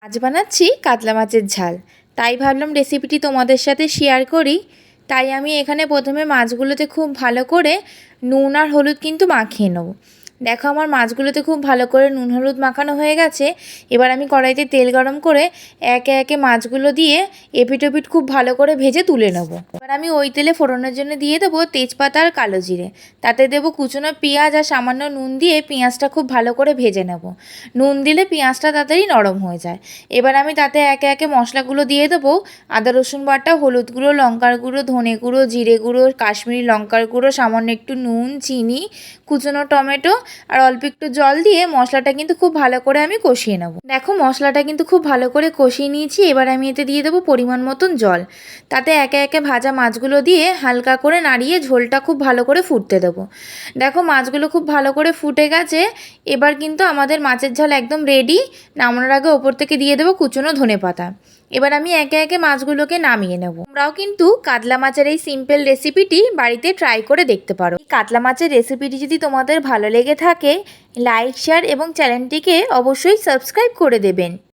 আজ বানাচ্ছি কাতলা মাছের ঝাল। তাই ভাবলাম রেসিপিটি তোমাদের সাথে শেয়ার করি। তাই আমি এখানে প্রথমে মাছগুলোতে খুব ভালো করে নুন আর হলুদ কিন্তু মাখিয়ে নেব। দেখো আমার মাছগুলোতে খুব ভালো করে নুন হলুদ মাখানো হয়ে গেছে। এবার আমি কড়াইতে তেল গরম করে একে একে মাছগুলো দিয়ে এপিট ওপিট খুব ভালো করে ভেজে তুলে নেব। এবার আমি ওই তেলে ফোড়নের জন্য দিয়ে দেবো তেজপাতা আর কালো জিরে, তাতে দেবো কুচনো পেঁয়াজ আর সামান্য নুন দিয়ে পেঁয়াজটা খুব ভালো করে ভেজে নেব। নুন দিলে পেঁয়াজটা তাড়াতাড়ি নরম হয়ে যায়। এবার আমি তাতে একে একে মশলাগুলো দিয়ে দেবো। আদা রসুন বাটা, হলুদ গুঁড়ো, লঙ্কার গুঁড়ো, ধনে গুঁড়ো, জিরে গুঁড়ো, কাশ্মীরি লঙ্কার গুঁড়ো, সামান্য একটু নুন, চিনি, কুচনো টমেটো আর অল্প একটু জল দিয়ে মশলাটা কিন্তু খুব ভালো করে আমি কষিয়ে নেব। দেখো মশলাটা কিন্তু খুব ভালো করে কষিয়ে নিয়েছি। এবার আমি এতে দিয়ে দেবো পরিমাণ মতন জল। তাতে একে একে ভাজা মাছগুলো দিয়ে হালকা করে নাড়িয়ে ঝোলটা খুব ভালো করে ফুটতে দেবো। দেখো মাছগুলো খুব ভালো করে ফুটে গেছে। এবার কিন্তু আমাদের মাছের ঝাল একদম রেডি। নামানোর আগে ওপর থেকে দিয়ে দেবো কুচনো ধনেপাতা। এবার আমি একে একে মাছগুলোকে নামিয়ে নেব। তোমরাও কিন্তু কাতলা মাছের এই সিম্পল রেসিপিটি বাড়িতে ট্রাই করে দেখতে পারো। এই কাতলা মাছের রেসিপিটি যদি তোমাদের ভালো লেগে থাকে, লাইক, শেয়ার এবং চ্যানেলটিকে অবশ্যই সাবস্ক্রাইব করে দেবেন।